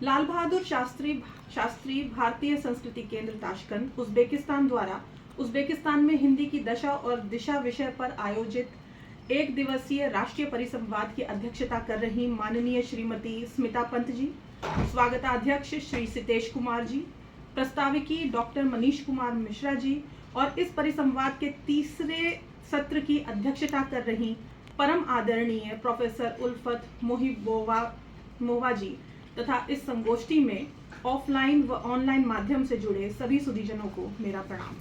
लाल बहादुर शास्त्री भारतीय संस्कृति केंद्र ताशकंद उज्बेकिस्तान द्वारा उज्बेकिस्तान में हिंदी की दशा और दिशा विषय पर आयोजित एक दिवसीय राष्ट्रीय परिसंवाद की अध्यक्षता कर रही माननीय श्रीमती स्मिता पंत जी, स्वागताध्यक्ष श्री सितेश कुमार जी, प्रस्ताविकी डॉक्टर मनीष कुमार मिश्रा जी और इस परिसंवाद के तीसरे सत्र की अध्यक्षता कर रही परम आदरणीय प्रोफेसर उल्फत मोहिबोवा जी तथा इस संगोष्ठी में ऑफलाइन व ऑनलाइन माध्यम से जुड़े सभी सुधीजनों को मेरा प्रणाम।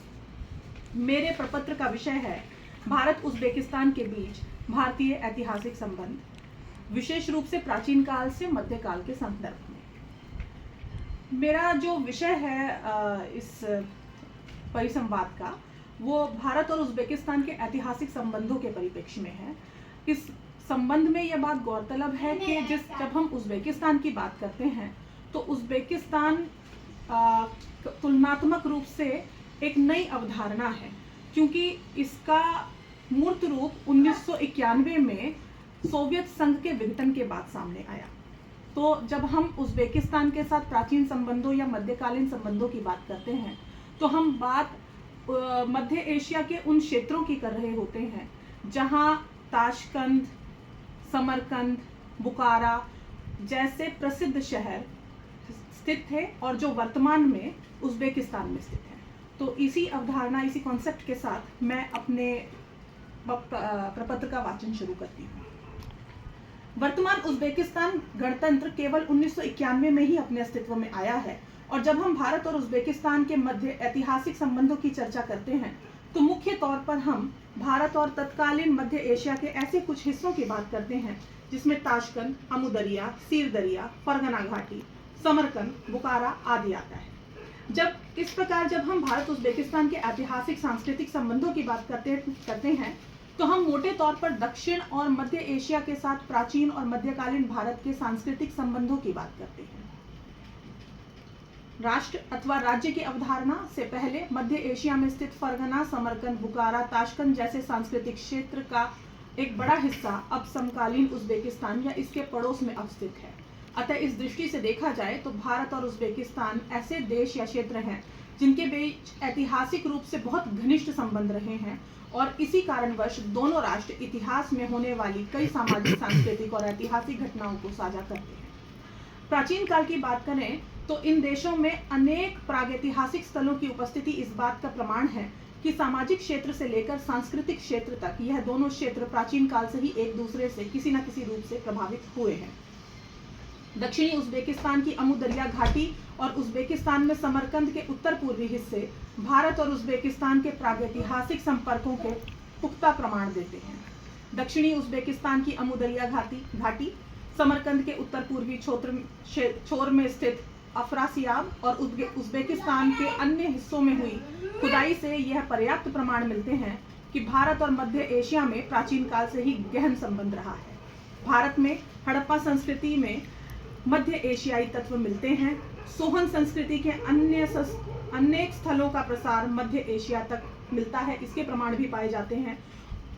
मेरे प्रपत्र का विषय है भारत उज्बेकिस्तान के बीच भारतीय ऐतिहासिक संबंध, विशेष रूप से प्राचीन काल से मध्यकाल के संदर्भ में। मेरा जो विषय है इस परिसंवाद का वो भारत और उज्बेकिस्तान के ऐतिहासिक संबंधों के परिप्रेक्ष्य में है। इस संबंध में यह बात गौरतलब है कि जब हम उज्बेकिस्तान की बात करते हैं तो उज्बेकिस्तान तुलनात्मक रूप से एक नई अवधारणा है, क्योंकि इसका मूर्त रूप 1991 में सोवियत संघ के विघटन के बाद सामने आया। तो जब हम उज्बेकिस्तान के साथ प्राचीन संबंधों या मध्यकालीन संबंधों की बात करते हैं तो हम बात मध्य एशिया के उन क्षेत्रों की कर रहे होते हैं जहां ताशकंद, समरकंद, बुखारा जैसे प्रसिद्ध शहर स्थित थे और जो वर्तमान में उज्बेकिस्तान में स्थित है। तो इसी अवधारणा, इसी कॉन्सेप्ट के साथ मैं अपने प्रपत्र का वाचन शुरू करती हूँ। वर्तमान उज्बेकिस्तान गणतंत्र केवल 1991 में ही अपने अस्तित्व में आया है और जब हम भारत और उज्बेकिस्तान के मध्य ऐतिहासिक संबंधों की चर्चा करते हैं तो मुख्य तौर पर हम भारत और तत्कालीन मध्य एशिया के ऐसे कुछ हिस्सों की बात करते हैं जिसमें ताशकंद, अमुदरिया, सीर दरिया, फरगना घाटी, समरकंद, बुखारा आदि आता है। जब हम भारत उज्बेकिस्तान के ऐतिहासिक सांस्कृतिक संबंधों की बात करते हैं तो हम मोटे तौर पर दक्षिण और मध्य एशिया के साथ प्राचीन और मध्यकालीन भारत के सांस्कृतिक संबंधों की बात करते हैं। राष्ट्र अथवा राज्य की अवधारणा से पहले मध्य एशिया में स्थित फरगना, समरकंद, बुखारा, ताशकंद जैसे सांस्कृतिक क्षेत्र का एक बड़ा हिस्सा अब समकालीन उज्बेकिस्तान या इसके पड़ोस में अवस्थित है। अतः इस दृष्टि से देखा जाए तो भारत और उज्बेकिस्तान ऐसे देश या क्षेत्र हैं जिनके बीच ऐतिहासिक रूप से बहुत घनिष्ठ संबंध रहे हैं और इसी कारणवश दोनों राष्ट्र इतिहास में होने वाली कई सामाजिक, सांस्कृतिक और ऐतिहासिक घटनाओं को साझा करते हैं। प्राचीन काल की बात करें तो इन देशों में अनेक प्रागैतिहासिक स्थलों की उपस्थिति इस बात का प्रमाण है कि सामाजिक क्षेत्र से लेकर सांस्कृतिक क्षेत्र तक यह दोनों क्षेत्र प्राचीन काल से ही एक दूसरे से किसी न किसी रूप से प्रभावित हुए हैं। दक्षिणी उज्बेकिस्तान की अमुदरिया घाटी और उज्बेकिस्तान में समरकंद के उत्तर पूर्वी हिस्से भारत और उज्बेकिस्तान के प्रागैतिहासिक संपर्कों के पुख्ता प्रमाण देते हैं। दक्षिणी उज्बेकिस्तान की अमुदरिया घाटी समरकंद के उत्तर पूर्वी छोर में स्थित अफरासियाब और उज्बेकिस्तान के अन्य हिस्सों में हुई खुदाई से यह पर्याप्त प्रमाण मिलते हैं कि भारत और मध्य एशिया में प्राचीन काल से ही गहन संबंध रहा है। भारत में हड़प्पा संस्कृति में मध्य एशियाई तत्व मिलते हैं। सोहन संस्कृति के अनेक स्थलों का प्रसार मध्य एशिया तक मिलता है, इसके प्रमाण भी पाए जाते हैं।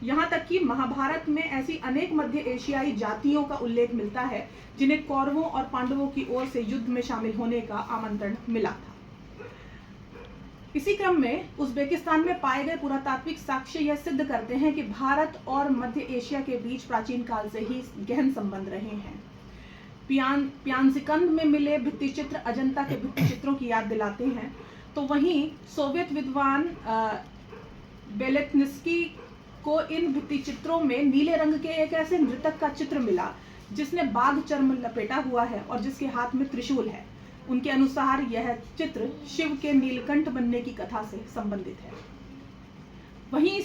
यहाँ तक कि महाभारत में ऐसी अनेक मध्य एशियाई जातियों का उल्लेख मिलता है जिन्हें कौरवों और पांडवों की ओर से युद्ध में शामिल होने का आमंत्रण मिला था। इसी क्रम में उज्बेकिस्तान में पाए गए पुरातात्विक साक्ष्य यह सिद्ध करते हैं कि भारत और मध्य एशिया के बीच प्राचीन काल से ही गहन संबंध रहे हैं। प्यानजिकंद में मिले भित्तिचित्र अजंता के भित्तिचित्रों की याद दिलाते हैं, तो वहीं सोवियत विद्वान बेलेत्निस्की को इन भित्तिचित्रों में नीले रंग के एक ऐसे नृतक का चित्र मिला जिसने बाघ चर्म लपेटा हुआ है और जिसके हाथ में त्रिशूल है। उनके अनुसार यह चित्र शिव के नीलकंठ बनने की कथा से संबंधित है। वहीं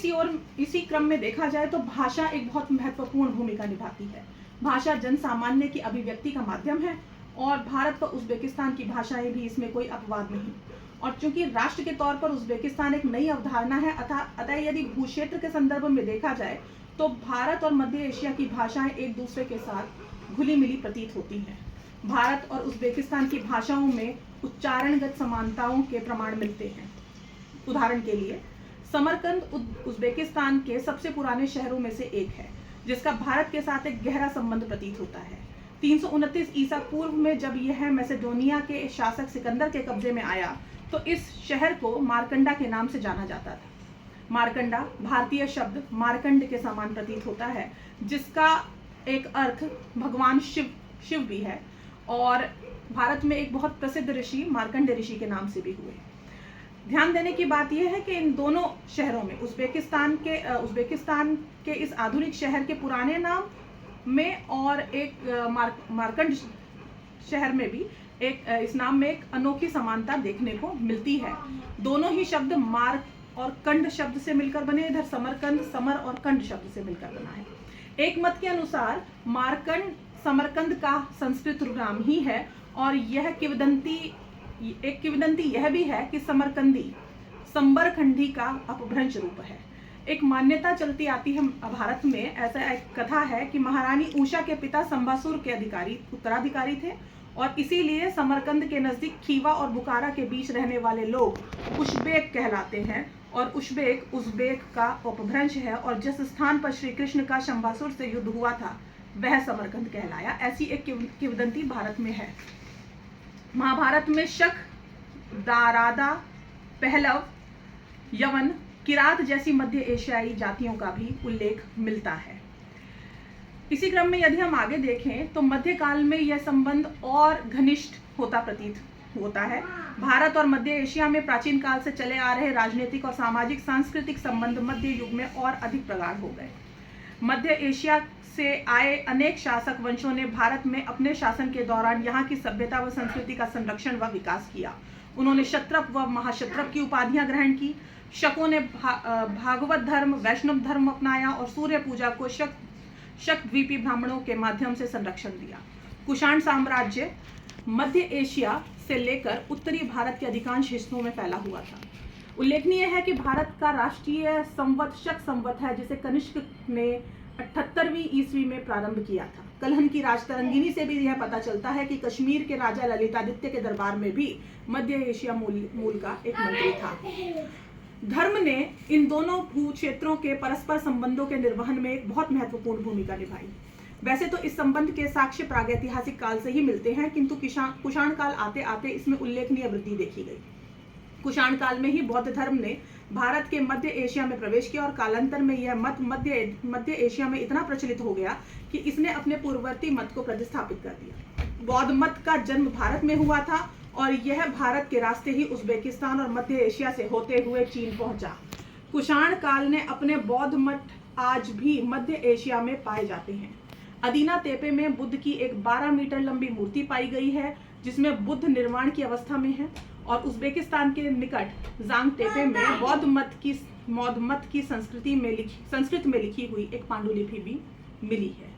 इसी क्रम में देखा जाए तो भाषा एक बहुत महत्वपूर्ण भूमिका निभाती है। भाषा जन सामान्य की अभिव्यक्ति का माध्यम है और भारत व उज्बेकिस्तान की भाषाएं भी इसमें कोई अपवाद नहीं। और चूंकि राष्ट्र के तौर पर उज्बेकिस्तान एक नई अवधारणा है, अतः यदि भूक्षेत्र के संदर्भ में देखा जाए तो भारत और मध्य एशिया की भाषाएं एक दूसरे के साथ घुली मिली प्रतीत होती हैं। भारत और उज्बेकिस्तान की भाषाओं में उच्चारणगत समानताओं के प्रमाण मिलते हैं। उदाहरण के लिए समरकंद उज्बेकिस्तान के सबसे पुराने शहरों में से एक है जिसका भारत के साथ एक गहरा संबंध प्रतीत होता है। 329 ईसा पूर्व में जब यह मैसेडोनिया के शासक सिकंदर के कब्जे में आया तो इस शहर को मारकंडा के नाम से जाना जाता था। मारकंडा भारतीय शब्द मार्कंड के समान प्रतीत होता है, जिसका एक अर्थ भगवान शिव भी है, और भारत में एक बहुत प्रसिद्ध ऋषि मार्कंड ऋषि के नाम से भी हुए। ध्यान देने की बात यह है कि इन दोनों शहरों में उज़्बेकिस्तान के इस आधुनिक शहर के पुराने नाम में और एक मार्कंड शहर में भी इस नाम में एक अनोखी समानता देखने को मिलती है। दोनों ही शब्द मार्क और कंड शब्द से मिलकर बने, इधर समर और कंड शब्द से मिलकर बना है। एक मत के अनुसार मार्कंड समरकंद का संस्कृत नाम ही है, और यह किंवदंती यह भी है कि समरकंदी संबरखंडी का अपभ्रंश रूप है। एक मान्यता चलती आती है भारत में, ऐसा एक कथा है कि महारानी उषा के पिता संभासुर के उत्तराधिकारी थे, और इसीलिए समरकंद के नजदीक खीवा और बुखारा के बीच रहने वाले लोग उश्बेक कहलाते हैं, और उश्बेक उज़्बेक का अपभ्रंश है, और जिस स्थान पर श्री कृष्ण का शंभासुर से युद्ध हुआ था वह समरकंद कहलाया। ऐसी एक किंवदंती भारत में है। महाभारत में शक, दारादा, पहलव, यवन, किरात जैसी मध्य एशियाई जातियों का भी उल्लेख मिलता है। इसी क्रम में यदि हम आगे देखें तो मध्यकाल में यह संबंध और घनिष्ठ प्रतीत होता है। भारत और मध्य एशिया में प्राचीन काल से चले आ रहे राजनीतिक और सामाजिक सांस्कृतिक संबंध मध्य युग में और अधिक प्रगाढ़ हो गए। मध्य एशिया से आए अनेक शासक वंशों ने भारत में अपने शासन के दौरान यहाँ की सभ्यता व संस्कृति का संरक्षण व विकास किया। उन्होंने क्षत्रप व महाक्षत्रप की उपाधियां ग्रहण की। शकों ने भागवत धर्म, वैष्णव धर्म अपनाया और सूर्य पूजा को शक्द्वीपी ब्राह्मणों के माध्यम से संरक्षण दिया। कुषाण साम्राज्य मध्य एशिया से लेकर उत्तरी भारत के अधिकांश हिस्सों में फैला हुआ था। उल्लेखनीय है कि भारत का राष्ट्रीय संवत शक संवत है, जिसे कनिष्क ने 78वीं ईस्वी में प्रारंभ किया था। कलहन की राजतरंगिनी से भी यह पता चलता है कि कश्मीर के राजा ललितादित्य के दरबार में भी मध्य एशिया मूल का एक मंत्री था। धर्म ने इन दोनों भू क्षेत्रों के परस्पर संबंधों के निर्वहन में एक बहुत महत्वपूर्ण भूमिका निभाई। वैसे तो इस संबंध के साक्ष्य प्रागैतिहासिक काल से ही मिलते हैं, किंतु कुषाण काल आते आते इसमें उल्लेखनीय वृद्धि देखी गई। कुषाण काल में ही बौद्ध धर्म ने भारत के मध्य एशिया में प्रवेश किया, और कालांतर में यह मत मध्य एशिया में इतना प्रचलित हो गया कि इसने अपने पूर्ववर्ती मत को प्रतिस्थापित कर दिया। बौद्ध मत का जन्म भारत में हुआ था, और यह भारत के रास्ते ही उज़्बेकिस्तान और मध्य एशिया से होते हुए चीन पहुंचा। कुषाण काल ने अपने बौद्ध मठ आज भी मध्य एशिया में पाए जाते हैं। अदीना तेपे में बुद्ध की एक 12 मीटर लंबी मूर्ति पाई गई है, जिसमें बुद्ध निर्माण की अवस्था में है, और उज़्बेकिस्तान के निकट जांग तेपे में बौद्ध मत की संस्कृत में लिखी हुई एक पांडुलिपि भी मिली है।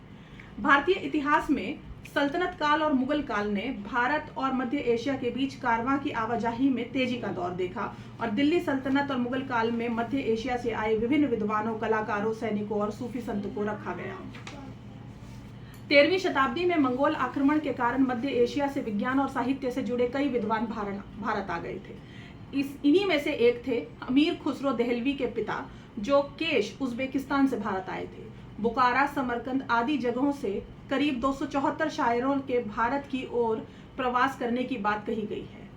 भारतीय इतिहास में सल्तनत काल और मुगल काल ने भारत और मध्य एशिया के बीच कारवां की आवाजाही में तेजी का दौर देखा, और दिल्ली सल्तनत और मुगल काल में मध्य एशिया से आए विभिन्न विद्वानों, कलाकारों, सैनिकों और सूफी संतों को रखा गया। 13वीं शताब्दी में मंगोल आक्रमण के कारण मध्य एशिया से विज्ञान और साहित्य से जुड़े कई विद्वान भारत आ गए थे। इन्हीं में से एक थे अमीर खुसरो देहलवी के पिता, जो केश उज़्बेकिस्तान से भारत आए थे। बुखारा, समरकंद आदि जगहों से करीब 274 शायरों के भारत की ओर प्रवास करने की बात कही गई है।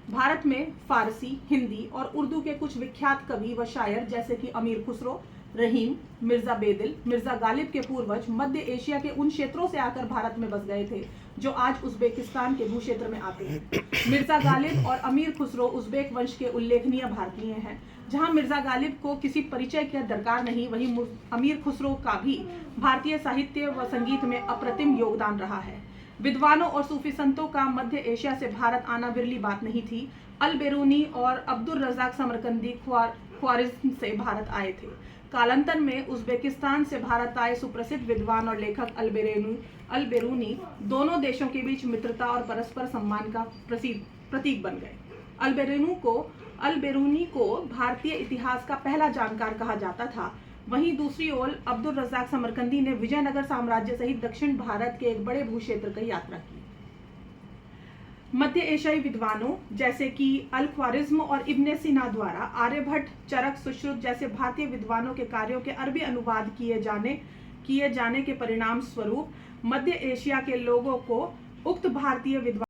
भारत में फारसी, हिंदी और उर्दू के कुछ विख्यात कवि व शायर जैसे कि अमीर खुसरो, रहीम, मिर्जा बेदिल, मिर्जा गालिब के पूर्वज मध्य एशिया के उन क्षेत्रों से आकर भारत में बस गए थे जो आज उज़्बेकिस्तान के भू क्षेत्र में आते हैं। मिर्जा गालिब और अमीर खुसरो उज़्बेक वंश के उल्लेखनीय भारतीय हैं। जहां मिर्जा गालिब को किसी परिचय की दरकार नहीं, वहीं अमीर खुसरो का भी भारतीय साहित्य व संगीत में अप्रतिम योगदान रहा है। विद्वानों और सूफी संतों का मध्य एशिया से भारत आना विरली बात नहीं थी। अल बेरूनी और अब्दुल रज़ाक समरकंदी ख्वारिज़्म से भारत आए थे। कालांतर में उज़्बेकिस्तान से भारत आए सुप्रसिद्ध विद्वान और लेखक अल बेरूनी दोनों देशों के बीच मित्रता और परस्पर सम्मान का प्रतीक बन गए। अल बेरूनी को भारतीय इतिहास का पहला जानकार कहा जाता था। वहीं दूसरी ओर अब्दुल रज़ाक समरकंदी ने विजयनगर साम्राज्य सहित दक्षिण भारत के एक बड़े भूक्षेत्र की यात्रा की। मध्य एशियाई विद्वानों जैसे कि अल ख्वारिज़्म और इब्ने सीना द्वारा आर्यभट्ट, चरक, सुश्रुत जैसे भारतीय विद्वानों के कार्यों के अरबी अनुवाद किए किए जाने के परिणाम स्वरूप मध्य एशिया के लोगों को उक्त भारतीय विद्वान